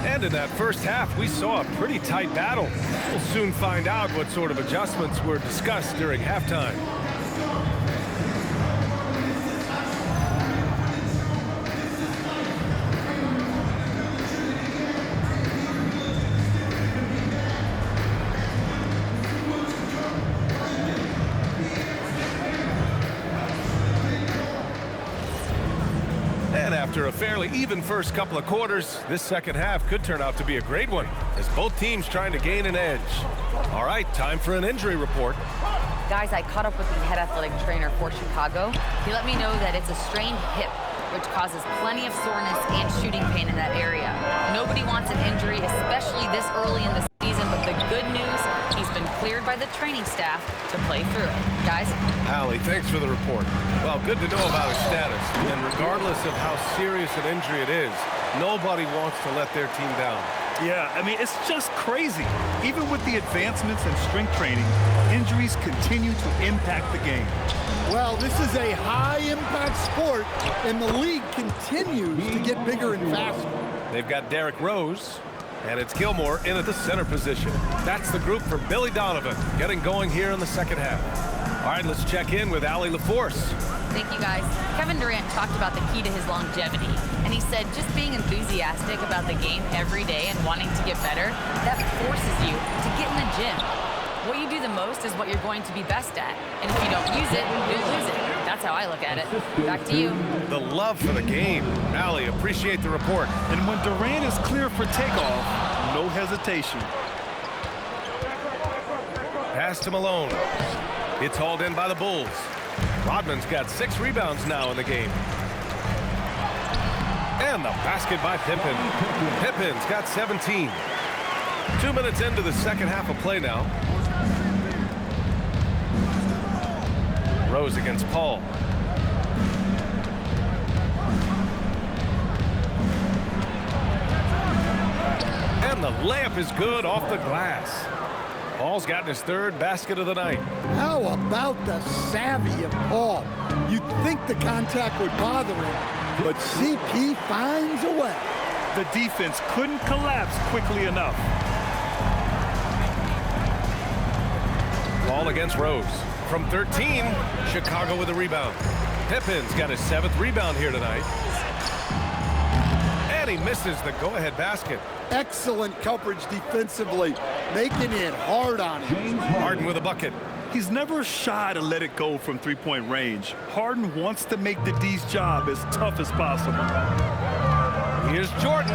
And in that first half, we saw a pretty tight battle. We'll soon find out what sort of adjustments were discussed during halftime. After a fairly even first couple of quarters, this second half could turn out to be a great one, as both teams trying to gain an edge. All right, time for an injury report. Guys, I caught up with the head athletic trainer for Chicago. He let me know that it's a strained hip, which causes plenty of soreness and shooting pain in that area. Nobody wants an injury, especially this early in the season, but the good news, he's been cleared by the training staff to play through it. Guys? Allie, thanks for the report. Well, good to know about his status. And regardless of how serious an injury it is, nobody wants to let their team down. Yeah, I mean, it's just crazy. Even with the advancements in strength training, injuries continue to impact the game. Well, this is a high-impact sport, and the league continues to get bigger and faster. They've got Derrick Rose, and it's Gilmore in at the center position. That's the group for Billy Donovan, getting going here in the second half. All right, let's check in with Allie LaForce. Thank you, guys. Kevin Durant talked about the key to his longevity, and he said just being enthusiastic about the game every day and wanting to get better, that forces you to get in the gym. What you do the most is what you're going to be best at, and if you don't use it, you'll lose it. That's how I look at it. Back to you. The love for the game. Allie, appreciate the report. And when Durant is clear for takeoff, no hesitation. Pass to Malone. It's hauled in by the Bulls. Rodman's got 6 rebounds now in the game. And the basket by Pippen. Pippen's got 17. 2 minutes into the second half of play now. Rose against Paul. And the layup is good off the glass. Paul's gotten his 3rd basket of the night. How about the savvy of Paul? You'd think the contact would bother him, but CP finds a way. The defense couldn't collapse quickly enough. Paul against Rose. From 13, Chicago with a rebound. Pippen's got his 7th rebound here tonight. And he misses the go-ahead basket. Excellent coverage defensively, making it hard on him. Harden with a bucket. He's never shy to let it go from three-point range. Harden wants to make the D's job as tough as possible. Here's Jordan.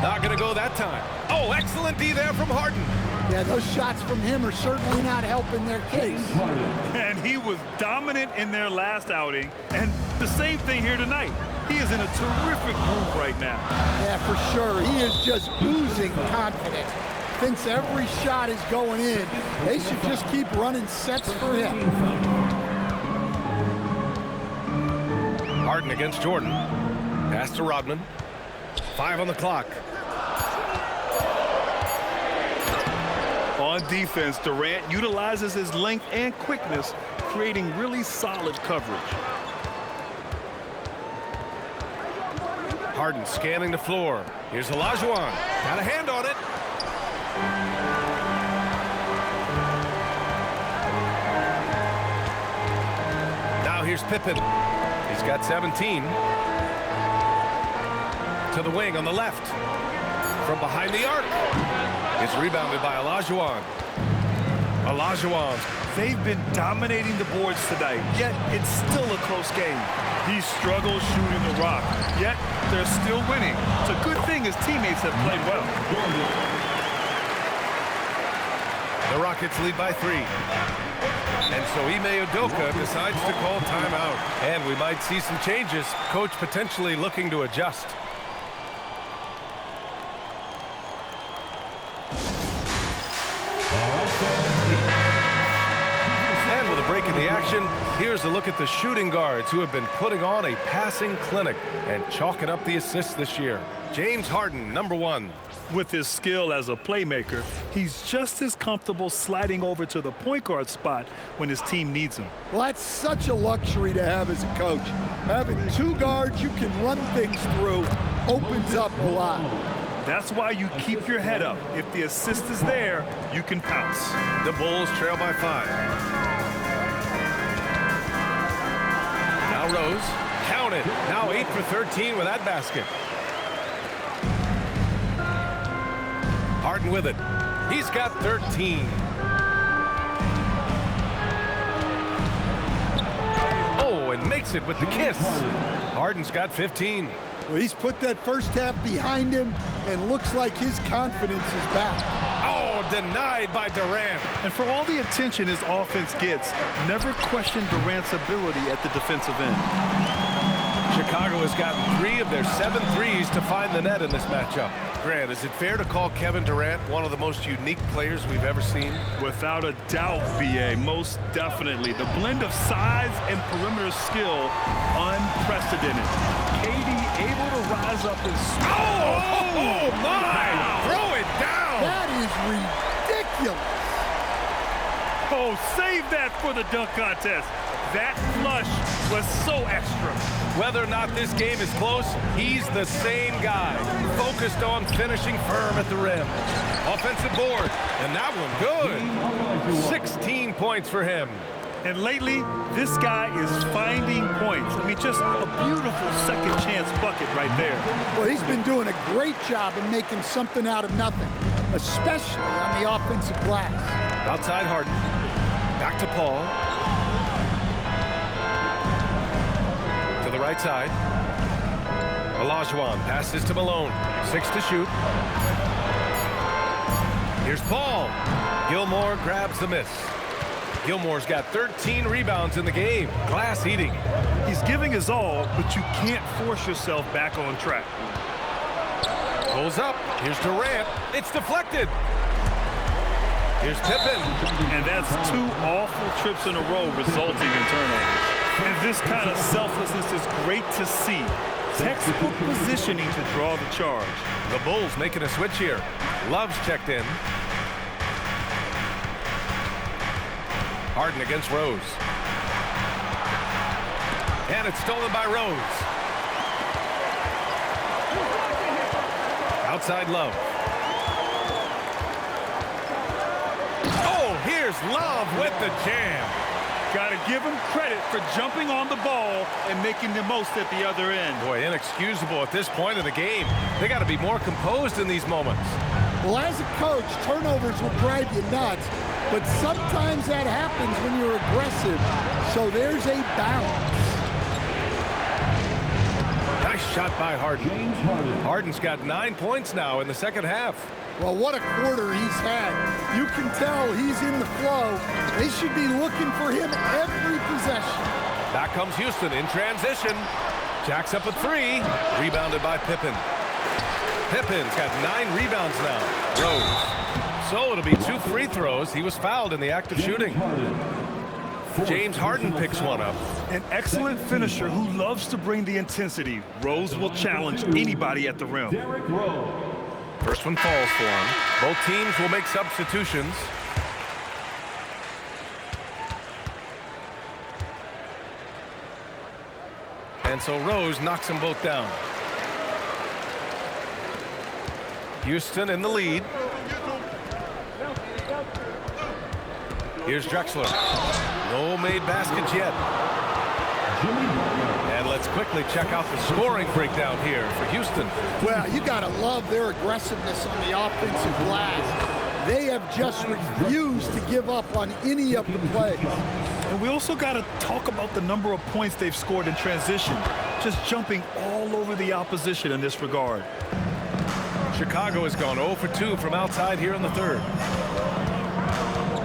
Not going to go that time. Oh, excellent D there from Harden. Yeah, those shots from him are certainly not helping their case. And he was dominant in their last outing, and the same thing here tonight. He is in a terrific groove right now. Yeah, for sure. He is just oozing confidence. Thinks every shot is going in. They should just keep running sets for him. Harden against Jordan. Pass to Rodman. 5 on the clock. On defense, Durant utilizes his length and quickness, creating really solid coverage. Harden scanning the floor. Here's Olajuwon. Got a hand on it. Now here's Pippen. He's got 17. To the wing on the left. From behind the arc. It's rebounded by Olajuwon. Olajuwon. They've been dominating the boards tonight, yet it's still a close game. He struggles shooting the rock, yet they're still winning. It's a good thing his teammates have played well. The Rockets lead by 3. And so Ime Udoka decides to call timeout. And we might see some changes. Coach potentially looking to adjust. And with a break in the action, here's a look at the shooting guards who have been putting on a passing clinic and chalking up the assists this year. James Harden, number 1. With his skill as a playmaker, he's just as comfortable sliding over to the point guard spot when his team needs him. Well, that's such a luxury to have as a coach. Having 2 guards you can run things through opens up a lot. That's why you keep your head up. If the assist is there, you can pounce. The Bulls trail by 5. Now Rose, count it. Now 8 for 13 with that basket. Harden with it. He's got 13. Oh, and makes it with the kiss. Harden's got 15. Well, he's put that first half behind him, and looks like his confidence is back. Oh, denied by Durant. And for all the attention his offense gets, never question Durant's ability at the defensive end. Chicago has gotten 3 of their 7 threes to find the net in this matchup. Grant, is it fair to call Kevin Durant one of the most unique players we've ever seen? Without a doubt, B.A., most definitely. The blend of size and perimeter skill, unprecedented. KD able to rise up and score. Oh, my! Throw it down! That is ridiculous. Oh, save that for the dunk contest. That flush was so extra. Whether or not this game is close, he's the same guy. Focused on finishing firm at the rim. Offensive board, and that one good. 16 points for him. And lately, this guy is finding points. I mean, just a beautiful second chance bucket right there. Well, he's been doing a great job of making something out of nothing, especially on the offensive glass. Outside Harden. Back to Paul. To the right side. Olajuwon passes to Malone. 6 to shoot. Here's Paul. Gilmore grabs the miss. Gilmore's got 13 rebounds in the game. Glass eating. He's giving his all, but you can't force yourself back on track. Pulls up. Here's Durant. It's deflected. Here's Pippen. And that's 2 awful trips in a row resulting in turnovers. And this kind of selflessness is great to see. Textbook positioning to draw the charge. The Bulls making a switch here. Love's checked in. Harden against Rose. And it's stolen by Rose. Outside Love. Oh, here's Love with the jam. Got to give him credit for jumping on the ball and making the most at the other end. Boy, inexcusable at this point in the game. They got to be more composed in these moments. Well, as a coach, turnovers will drive you nuts, but sometimes that happens when you're aggressive. So there's a balance. Nice shot by Harden. Harden's got 9 points now in the second half. Well, what a quarter he's had. You can tell he's in the flow. They should be looking for him every possession. Back comes Houston in transition. Jacks up a 3. Rebounded by Pippen. Pippen's got 9 rebounds now. Rose. So it'll be 2 free throws. He was fouled in the act of shooting. James Harden picks one up. An excellent finisher who loves to bring the intensity. Rose will challenge anybody at the rim. First one falls for him. Both teams will make substitutions. And so Rose knocks them both down. Houston in the lead. Here's Drexler. No made baskets yet. And let's quickly check out the scoring breakdown here for Houston. Well, you got to love their aggressiveness on the offensive glass. They have just refused to give up on any of the plays. And we also got to talk about the number of points they've scored in transition, just jumping all over the opposition in this regard. Chicago has gone 0 for 2 from outside here in the third.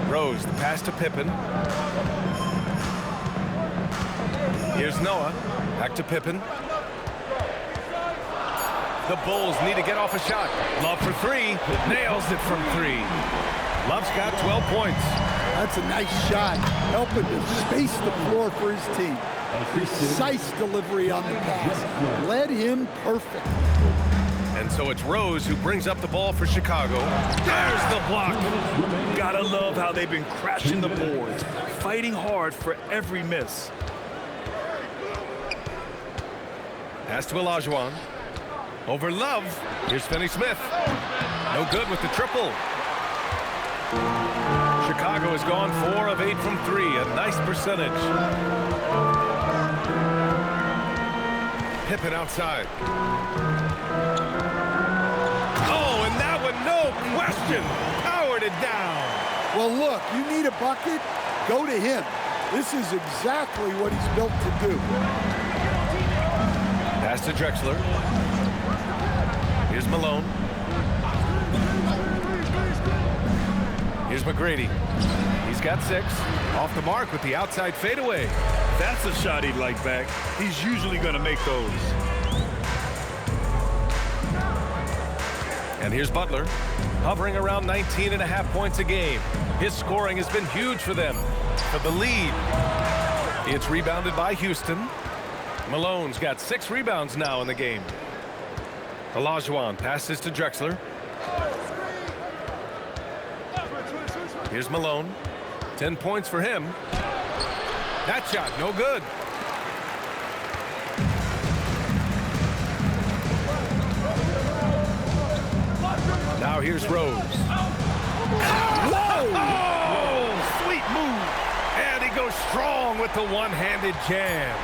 Rose, the pass to Pippen. Here's Noah. Back to Pippen. The Bulls need to get off a shot. Love for 3. Nails it from 3. Love's got 12 points. That's a nice shot, helping to space the floor for his team. Precise delivery on the pass. Led him perfect. And so it's Rose who brings up the ball for Chicago. There's the block. Gotta love how they've been crashing the boards, fighting hard for every miss. Pass to Olajuwon. Over Love. Here's Finney-Smith. No good with the triple. Chicago has gone 4 of 8 from 3. A nice percentage. Pippen outside. Oh, and that one, no question, powered it down. Well, look, you need a bucket, go to him. This is exactly what he's built to do. Pass to Drexler. Here's Malone. Here's McGrady. He's got 6. Off the mark with the outside fadeaway. That's a shot he'd like back. He's usually going to make those. And here's Butler, hovering around 19.5 points a game. His scoring has been huge for them. For the lead. It's rebounded by Houston. Malone's got 6 rebounds now in the game. Olajuwon passes to Drexler. Here's Malone. 10 points for him. That shot, no good. Now here's Rose. Whoa! Oh, sweet move. And he goes strong with the one-handed jam.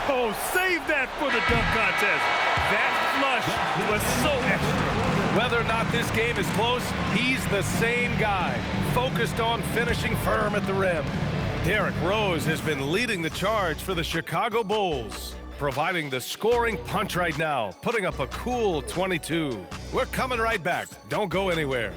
Oh, save that for the dunk contest. That flush was so extra. Whether or not this game is close, he's the same guy, focused on finishing firm at the rim. Derrick Rose has been leading the charge for the Chicago Bulls, providing the scoring punch right now, putting up a cool 22. We're coming right back. Don't go anywhere.